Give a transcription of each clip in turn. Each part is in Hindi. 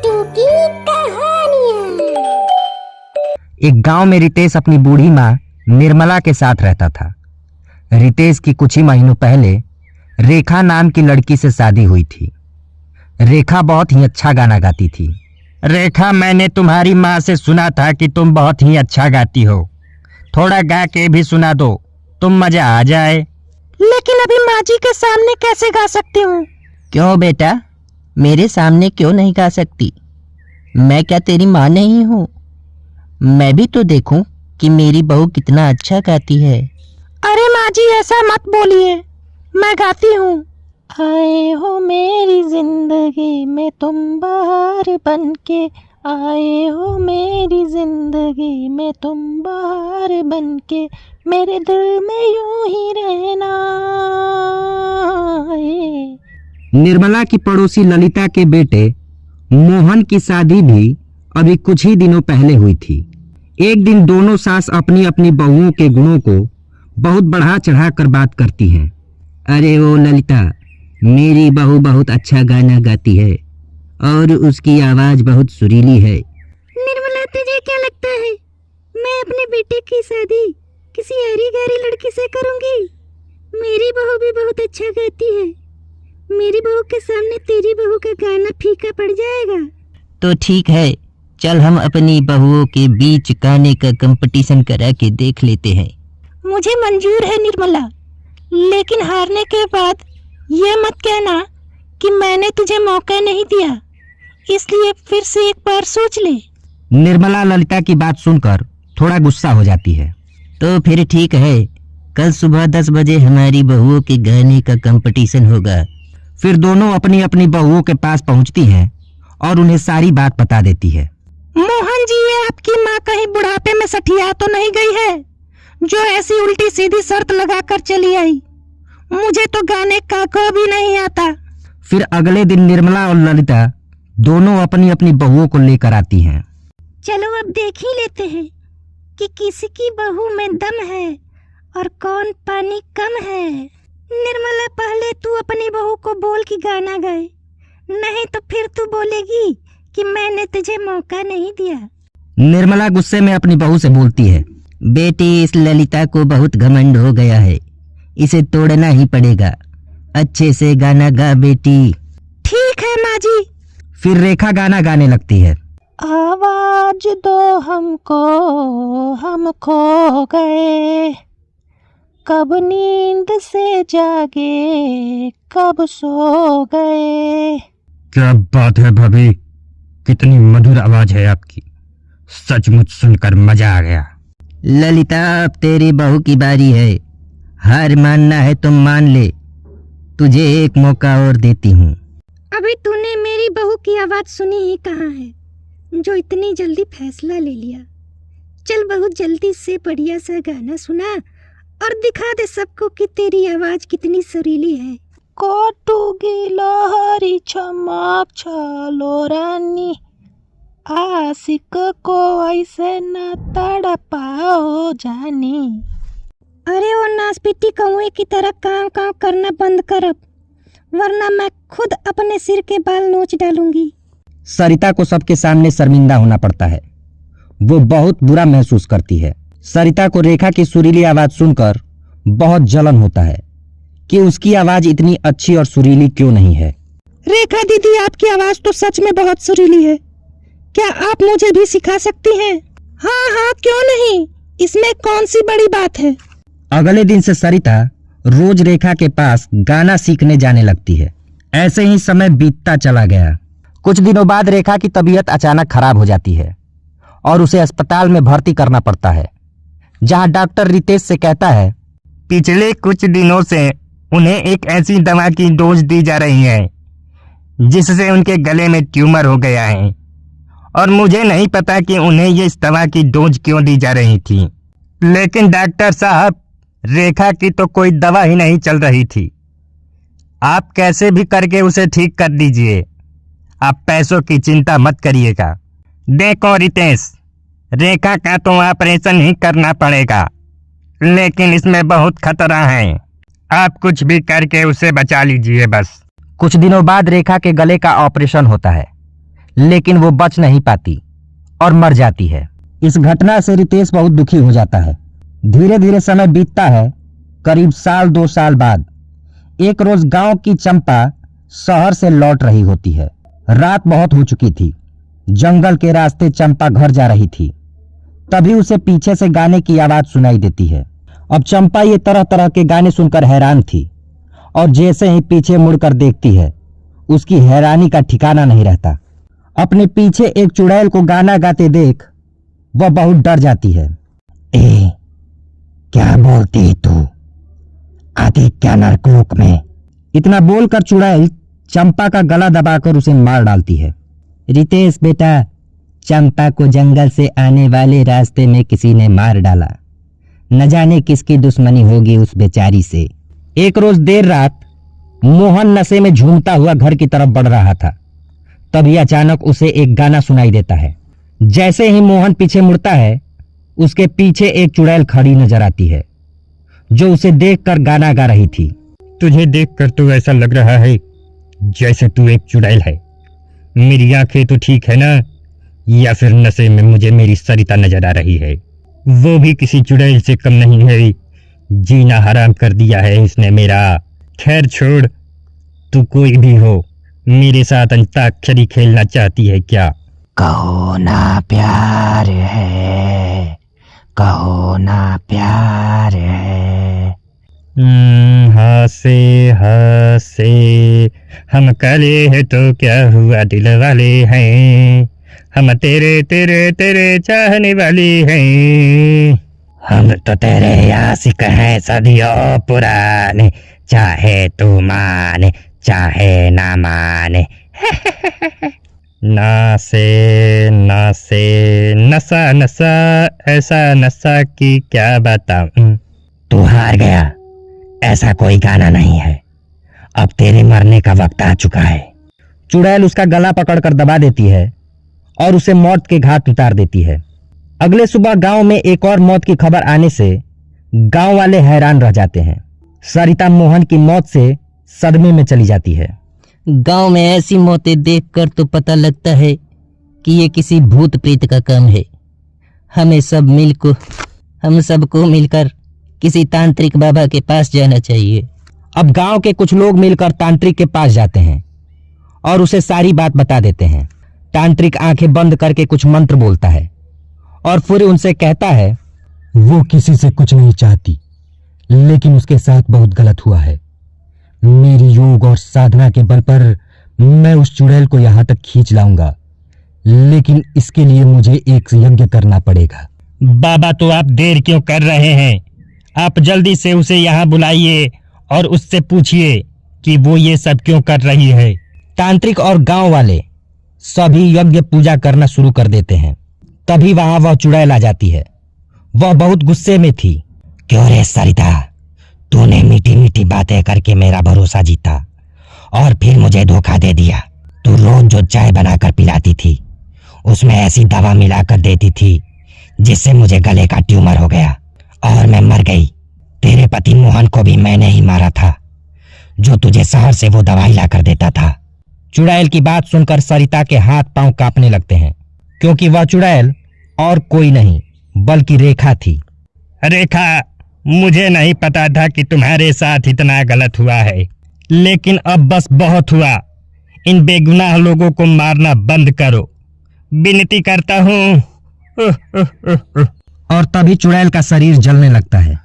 छोटू की कहानियाँ। एक गांव में रितेश अपनी बूढ़ी माँ निर्मला के साथ रहता था। रितेश की कुछ ही महीनों पहले रेखा नाम की लड़की से शादी हुई थी। रेखा बहुत ही अच्छा गाना गाती थी। रेखा, मैंने तुम्हारी माँ से सुना था कि तुम बहुत ही अच्छा गाती हो, थोड़ा गा के भी सुना दो, तुम मजा आ जाए। लेकिन अभी माँ जी के सामने कैसे गा सकती हूँ? क्यों बेटा, मेरे सामने क्यों नहीं गा सकती? मैं क्या तेरी माँ नहीं हूँ? मैं भी तो देखूं कि मेरी बहू कितना अच्छा गाती है। अरे माँ जी, ऐसा मत बोलिए, मैं गाती हूँ। आए हो मेरी जिंदगी में तुम बहार बनके, आए हो मेरी जिंदगी में तुम बहार बनके, मेरे दिल में यूं ही रहना है। निर्मला की पड़ोसी ललिता के बेटे मोहन की शादी भी अभी कुछ ही दिनों पहले हुई थी। एक दिन दोनों सास अपनी अपनी बहुओं के गुणों को बहुत बढ़ा चढ़ा कर बात करती हैं। अरे ओ ललिता, मेरी बहू बहुत अच्छा गाना गाती है और उसकी आवाज बहुत सुरीली है। निर्मला, तुझे क्या लगता है मैं अपने बेटे की शादी किसी हरी गहरी लड़की से करूंगी? मेरी बहू भी बहुत अच्छा गाती है। मेरी बहू के सामने तेरी बहू का गाना फीका पड़ जाएगा। तो ठीक है, चल हम अपनी बहुओं के बीच गाने का कंपटीशन करा के देख लेते हैं। मुझे मंजूर है निर्मला, लेकिन हारने के बाद ये मत कहना कि मैंने तुझे मौका नहीं दिया, इसलिए फिर से एक बार सोच ले। निर्मला ललिता की बात सुनकर थोड़ा गुस्सा हो जाती है। तो फिर ठीक है, कल सुबह 10 बजे हमारी बहुओं के गाने का कंपटीशन होगा। फिर दोनों अपनी अपनी बहुओं के पास पहुंचती हैं और उन्हें सारी बात बता देती है। मोहन जी, ये आपकी माँ कहीं बुढ़ापे में सठिया तो नहीं गई है जो ऐसी उल्टी सीधी शर्त लगाकर चली आई? मुझे तो गाने का को भी नहीं आता। फिर अगले दिन निर्मला और ललिता दोनों अपनी अपनी बहुओं को लेकर आती हैं। चलो अब देख ही लेते हैं कि किसी की बहू में दम है और कौन पानी कम है। निर्मला, पहले तू अपनी बहू को बोल कि गाना गाए, नहीं तो फिर तू बोलेगी कि मैंने तुझे मौका नहीं दिया। निर्मला गुस्से में अपनी बहू से बोलती है, बेटी, इस ललिता को बहुत घमंड हो गया है, इसे तोड़ना ही पड़ेगा। अच्छे से गाना गा बेटी। ठीक है माँ जी। फिर रेखा गाना गाने लगती है। आवाज दो हमको, हम खो गए, कब नींद से जागे, कब सो गए। क्या बात है भाभी, कितनी मधुर आवाज है आपकी, सचमुच सुनकर मजा आ गया। ललिता, अब तेरी बहू की बारी है। हार मानना है तो मान ले, तुझे एक मौका और देती हूँ। अभी तूने मेरी बहू की आवाज सुनी ही कहाँ है जो इतनी जल्दी फैसला ले लिया? चल बहुत जल्दी से बढ़िया सा गाना सुना और दिखा दे सबको कि तेरी आवाज कितनी सुरीली है। कोटुगी लहरी चमक चलो रानी, आशिक को ऐसे न तड़पाओ जानी। अरे वो नासपीटी कौए की तरह काम काम करना बंद कर अब, वरना मैं खुद अपने सिर के बाल नोच डालूंगी। सरिता को सबके सामने शर्मिंदा होना पड़ता है। वो बहुत बुरा महसूस करती है। सरिता को रेखा की सुरीली आवाज सुनकर बहुत जलन होता है कि उसकी आवाज इतनी अच्छी और सुरीली क्यों नहीं है। रेखा दीदी, आपकी आवाज तो सच में बहुत सुरीली है, क्या आप मुझे भी सिखा सकती हैं? हाँ हाँ, क्यों नहीं, इसमें कौन सी बड़ी बात है। अगले दिन से सरिता रोज रेखा के पास गाना सीखने जाने लगती है। ऐसे ही समय बीतता चला गया। कुछ दिनों बाद रेखा की तबीयत अचानक खराब हो जाती है और उसे अस्पताल में भर्ती करना पड़ता है, जहां डॉक्टर रितेश से कहता है, पिछले कुछ दिनों से उन्हें एक ऐसी दवा की डोज दी जा रही है जिससे उनके गले में ट्यूमर हो गया है और मुझे नहीं पता कि उन्हें ये इस दवा की डोज क्यों दी जा रही थी। लेकिन डॉक्टर साहब, रेखा की तो कोई दवा ही नहीं चल रही थी। आप कैसे भी करके उसे ठीक कर दीजिए, आप पैसों की चिंता मत करिएगा। देखो रितेश, रेखा का तो ऑपरेशन ही करना पड़ेगा, लेकिन इसमें बहुत खतरा है। आप कुछ भी करके उसे बचा लीजिए बस। कुछ दिनों बाद रेखा के गले का ऑपरेशन होता है, लेकिन वो बच नहीं पाती और मर जाती है। इस घटना से रितेश बहुत दुखी हो जाता है। धीरे धीरे समय बीतता है। करीब 1-2 साल बाद एक रोज गांव की चंपा शहर से लौट रही होती है। रात बहुत हो चुकी थी। जंगल के रास्ते चंपा घर जा रही थी। तभी उसे पीछे से गाने की आवाज सुनाई देती है। अब चंपा ये तरह तरह के गाने सुनकर हैरान थी और जैसे ही पीछे मुड़कर देखती है उसकी हैरानी का ठिकाना नहीं रहता। अपने पीछे एक चुड़ैल को गाना गाते देख वह बहुत डर जाती है। ए, क्या बोलती तू? आती क्या नरकलोक में? इतना बोलकर चुड़ैल चंपा का गला दबाकर उसे मार डालती है। रितेश बेटा, चंपा को जंगल से आने वाले रास्ते में किसी ने मार डाला। न जाने किसकी दुश्मनी होगी उस बेचारी से। एक रोज देर रात मोहन नशे में झूमता हुआ घर की तरफ बढ़ रहा था। तभी अचानक उसे एक गाना सुनाई देता है। जैसे ही मोहन पीछे मुड़ता है उसके पीछे एक चुड़ैल खड़ी नजर आती है जो उसे देखकर गाना गा रही थी। तुझे देखकर तो ऐसा लग रहा है जैसे तू एक चुड़ैल है। मेरी आंखें तो ठीक है ना, या फिर नशे में मुझे मेरी सरिता नजर आ रही है? वो भी किसी चुड़ैल से कम नहीं है। जीना हराम कर दिया है इसने मेरा। खैर छोड़, तू कोई भी हो, मेरे साथ अंताक्षरी खेलना चाहती है क्या? कहो ना प्यार है, कहो ना प्यार है। हंसे हंसे हम काले हैं तो क्या हुआ, दिल वाले हैं हम, तेरे तेरे तेरे चाहने वाले हैं। हम तो तेरे आशिक हैं सदियों पुराने, चाहे तू माने चाहे ना माने। नासे नासे नशा नशा, ऐसा नशा कि क्या बताऊं। तू हार गया, ऐसा कोई गाना नहीं है। अब तेरे मरने का वक्त आ चुका है। चुड़ैल उसका गला पकड़कर दबा देती है और उसे मौत के घाट उतार देती है। अगले सुबह गांव में एक और मौत की खबर आने से गांव वाले हैरान रह जाते हैं। सरिता मोहन की मौत से सदमे में चली जाती है। गांव में ऐसी मौतें देखकर तो पता लगता है कि ये किसी भूत प्रेत का काम है। हम सबको मिलकर किसी तांत्रिक बाबा के पास जाना चाहिए। अब गांव के कुछ लोग मिलकर तांत्रिक के पास जाते हैं और उसे सारी बात बता देते हैं। तांत्रिक आंखें बंद करके कुछ मंत्र बोलता है और फिर उनसे कहता है वो किसी से कुछ नहीं चाहती, लेकिन उसके साथ बहुत गलत हुआ है। मेरी योग और साधना के बल पर मैं उस चुड़ैल को यहां तक खींच लाऊंगा, लेकिन इसके लिए मुझे एक यज्ञ करना पड़ेगा। बाबा, तो आप देर क्यों कर रहे हैं? आप जल्दी से उसे यहाँ बुलाइए और उससे पूछिए कि वो ये सब क्यों कर रही है। तांत्रिक और गांव वाले सभी यज्ञ पूजा करना शुरू कर देते हैं। तभी वहां वह चुड़ैल आ जाती है। वह बहुत गुस्से में थी। क्यों रे सरिता, तूने मीठी मीठी बातें करके मेरा भरोसा जीता और फिर मुझे धोखा दे दिया। तू रोज जो चाय बनाकर पिलाती थी उसमें ऐसी दवा मिलाकर देती थी जिससे मुझे गले का ट्यूमर हो गया और मैं मर गई। तेरे पति मोहन को भी मैंने ही मारा था, जो तुझे शहर से वो दवाई लाकर देता था। चुड़ैल की बात सुनकर सरिता के हाथ पांव कांपने लगते हैं, क्योंकि वह चुड़ैल और कोई नहीं बल्कि रेखा थी। रेखा, मुझे नहीं पता था कि तुम्हारे साथ इतना गलत हुआ है, लेकिन अब बस बहुत हुआ। इन बेगुनाह लोगों को मारना बंद करो, विनती करता हूँ। और तभी चुड़ैल का शरीर जलने लगता है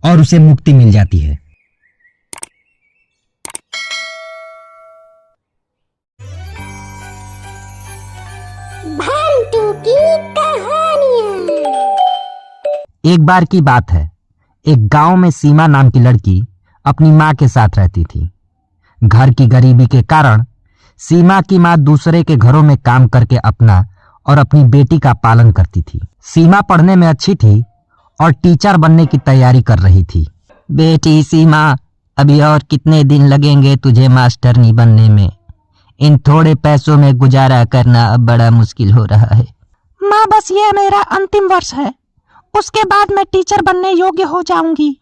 और उसे मुक्ति मिल जाती है। भांटू की कहानियां। एक बार की बात है, एक गांव में सीमा नाम की लड़की अपनी मां के साथ रहती थी। घर की गरीबी के कारण सीमा की मां दूसरे के घरों में काम करके अपना और अपनी बेटी का पालन करती थी। सीमा पढ़ने में अच्छी थी और टीचर बनने की तैयारी कर रही थी। बेटी सीमा, अभी और कितने दिन लगेंगे तुझे मास्टरनी बनने में? इन थोड़े पैसों में गुजारा करना अब बड़ा मुश्किल हो रहा है। माँ, बस ये मेरा अंतिम वर्ष है, उसके बाद मैं टीचर बनने योग्य हो जाऊंगी।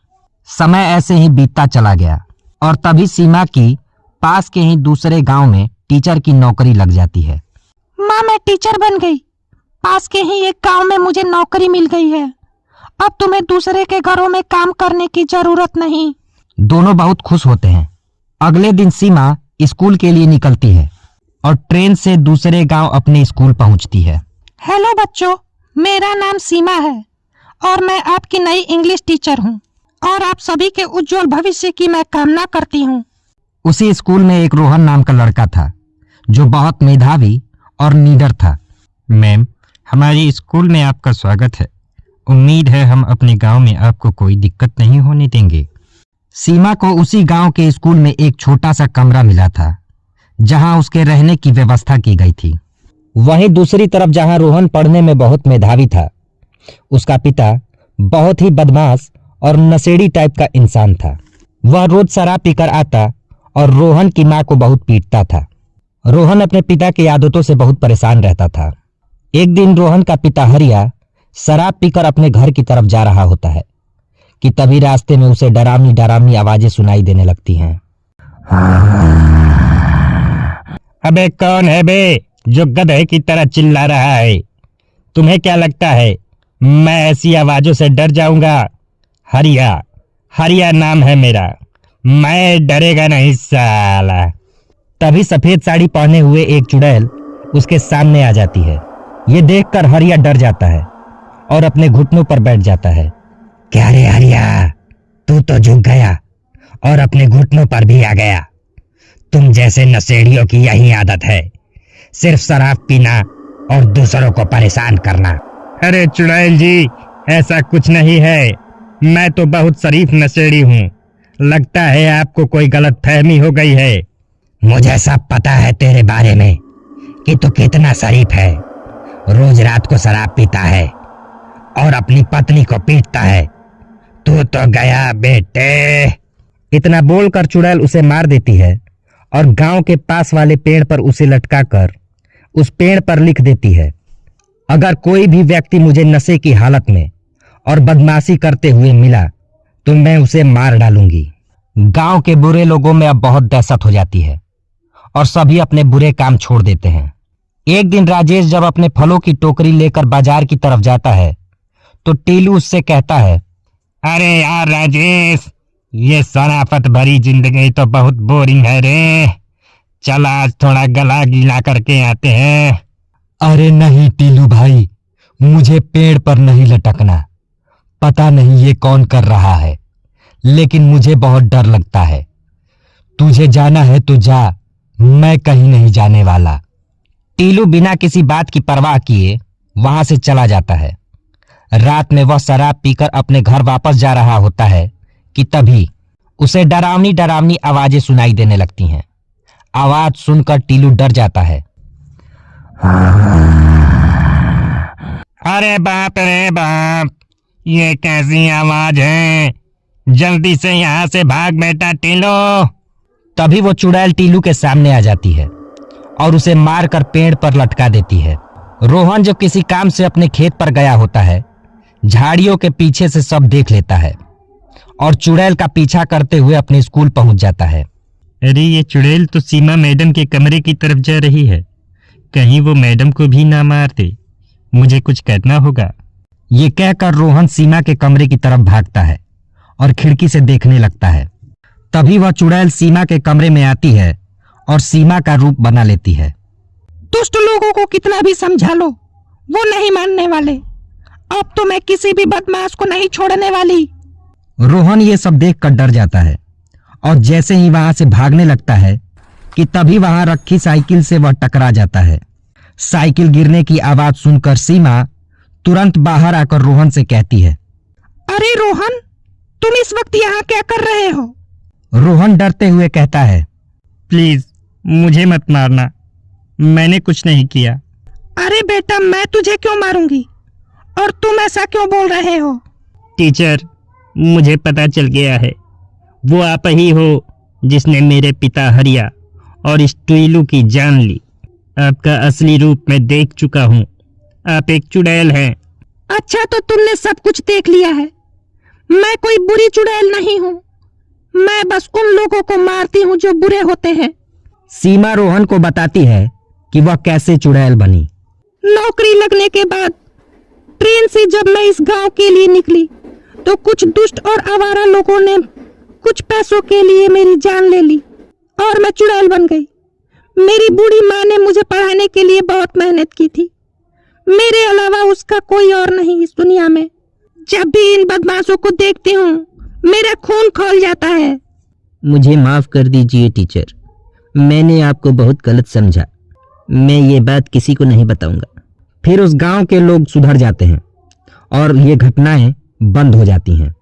समय ऐसे ही बीतता चला गया और तभी सीमा की पास के ही दूसरे गांव में टीचर की नौकरी लग जाती है। माँ मैं टीचर बन गई। पास के ही एक गांव में मुझे नौकरी मिल गई है। अब तुम्हें दूसरे के घरों में काम करने की जरूरत नहीं। दोनों बहुत खुश होते हैं। अगले दिन सीमा स्कूल के लिए निकलती है और ट्रेन से दूसरे गांव अपने स्कूल पहुंचती है। हेलो बच्चों, मेरा नाम सीमा है और मैं आपकी नई इंग्लिश टीचर हूँ और आप सभी के उज्जवल भविष्य की मैं कामना करती हूँ। उसी स्कूल में एक रोहन नाम का लड़का था जो बहुत मेधावी और निडर था। मैम, हमारे स्कूल में आपका स्वागत है। उम्मीद है हम अपने गांव में आपको कोई दिक्कत नहीं होने देंगे। सीमा को उसी गांव के स्कूल में एक छोटा सा कमरा मिला था जहां उसके रहने की व्यवस्था की गई थी। वहीं दूसरी तरफ जहां रोहन पढ़ने में बहुत मेधावी था, उसका पिता बहुत ही बदमाश और नशेड़ी टाइप का इंसान था। वह रोज शराब पीकर आता और रोहन की मां को बहुत पीटता था। रोहन अपने पिता की आदतों से बहुत परेशान रहता था। एक दिन रोहन का पिता हरिया शराब पीकर अपने घर की तरफ जा रहा होता है कि तभी रास्ते में उसे डरावनी डरावनी आवाजें सुनाई देने लगती हैं। अबे कौन है बे जो गधे की तरह चिल्ला रहा है? तुम्हें क्या लगता है मैं ऐसी आवाजों से डर जाऊंगा? हरिया, हरिया नाम है मेरा, मैं डरेगा नहीं साला। तभी सफेद साड़ी पहने हुए एक चुड़ैल उसके सामने आ जाती है। ये देखकर हरिया डर जाता है और अपने घुटनों पर बैठ जाता है। क्या रे हरिया, तू तो झुक गया और अपने घुटनों पर भी आ गया। तुम जैसे नशेड़ियों की यही आदत है, सिर्फ शराब पीना और दूसरों को परेशान करना। अरे चुड़ैल जी, ऐसा कुछ नहीं है, मैं तो बहुत शरीफ नशेड़ी हूँ। लगता है आपको कोई गलतफहमी हो गई है। मुझे सब पता है तेरे बारे में कि तू कितना शरीफ है। रोज रात को शराब पीता है और अपनी पत्नी को पीटता है। तू तो गया बेटे। इतना बोलकर चुड़ैल उसे मार देती है और गांव के पास वाले पेड़ पर उसे लटकाकर उस पेड़ पर लिख देती है, अगर कोई भी व्यक्ति मुझे नशे की हालत में और बदमाशी करते हुए मिला तो मैं उसे मार डालूंगी। गांव के बुरे लोगों में अब बहुत दहशत हो जाती है और सभी अपने बुरे काम छोड़ देते हैं। एक दिन राजेश जब अपने फलों की टोकरी लेकर बाजार की तरफ जाता है तो टीलू उससे कहता है, अरे यार राजेश, ये शराफत भरी जिंदगी तो बहुत बोरिंग है रे। चल आज थोड़ा गला गीला करके आते हैं। अरे नहीं टीलू भाई, मुझे पेड़ पर नहीं लटकना। पता नहीं ये कौन कर रहा है, लेकिन मुझे बहुत डर लगता है। तुझे जाना है तो जा, मैं कहीं नहीं जाने वाला। टीलू बिना किसी बात की परवाह किए वहां से चला जाता है। रात में वह शराब पीकर अपने घर वापस जा रहा होता है कि तभी उसे डरावनी डरावनी आवाजें सुनाई देने लगती हैं। आवाज सुनकर टीलू डर जाता है। अरे बाप रे बाप, ये कैसी आवाज है? जल्दी से यहाँ से भाग बेटा टीलू। तभी वो चुड़ैल टीलू के सामने आ जाती है और उसे मारकर पेड़ पर लटका देती है। रोहन जो किसी काम से अपने खेत पर गया होता है, झाड़ियों के पीछे से सब देख लेता है और चुड़ैल का पीछा करते हुए अपने स्कूल पहुंच जाता है। अरे ये चुड़ैल तो सीमा मैडम के कमरे की तरफ जा रही है, कहीं वो मैडम को भी ना मार दे, मुझे कुछ करना होगा। ये कहकर रोहन सीमा के कमरे की तरफ भागता है और खिड़की से देखने लगता है। तभी वह चुड़ैल सीमा के कमरे में आती है और सीमा का रूप बना लेती है। दुष्ट लोगों को कितना भी समझा लो, वो नहीं मानने वाले। अब तो मैं किसी भी बदमाश को नहीं छोड़ने वाली। रोहन ये सब देखकर डर जाता है और जैसे ही वहां से भागने लगता है कि तभी वहां रखी साइकिल से वह टकरा जाता है। साइकिल गिरने की आवाज सुनकर सीमा तुरंत बाहर आकर रोहन से कहती है, अरे रोहन, तुम इस वक्त यहाँ क्या कर रहे हो? रोहन डरते हुए कहता है, प्लीज मुझे मत मारना, मैंने कुछ नहीं किया। अरे बेटा, मैं तुझे क्यों मारूंगी और तुम ऐसा क्यों बोल रहे हो? टीचर, मुझे पता चल गया है, वो आप ही हो जिसने मेरे पिता हरिया और इस टीलू की जान ली। आपका असली रूप मैं देख चुका हूँ, आप एक चुड़ैल हैं। अच्छा, तो तुमने सब कुछ देख लिया है। मैं कोई बुरी चुड़ैल नहीं हूँ, मैं बस उन लोगों को मारती हूँ जो बुरे होते हैं। सीमा रोहन को बताती है कि वह कैसे चुड़ैल बनी। नौकरी लगने के बाद ट्रेन से जब मैं इस गांव के लिए निकली तो कुछ दुष्ट और आवारा लोगों ने कुछ पैसों के लिए मेरी जान ले ली और मैं चुड़ैल बन गई। मेरी बूढ़ी माँ ने मुझे पढ़ाने के लिए बहुत मेहनत की थी। मेरे अलावा उसका कोई और नहीं इस दुनिया में। जब भी इन बदमाशों को देखती हूँ मेरा खून खौल जाता है। मुझे माफ कर दीजिए टीचर, मैंने आपको बहुत गलत समझा। मैं ये बात किसी को नहीं बताऊंगा। फिर उस गांव के लोग सुधर जाते हैं और ये घटनाएं बंद हो जाती हैं।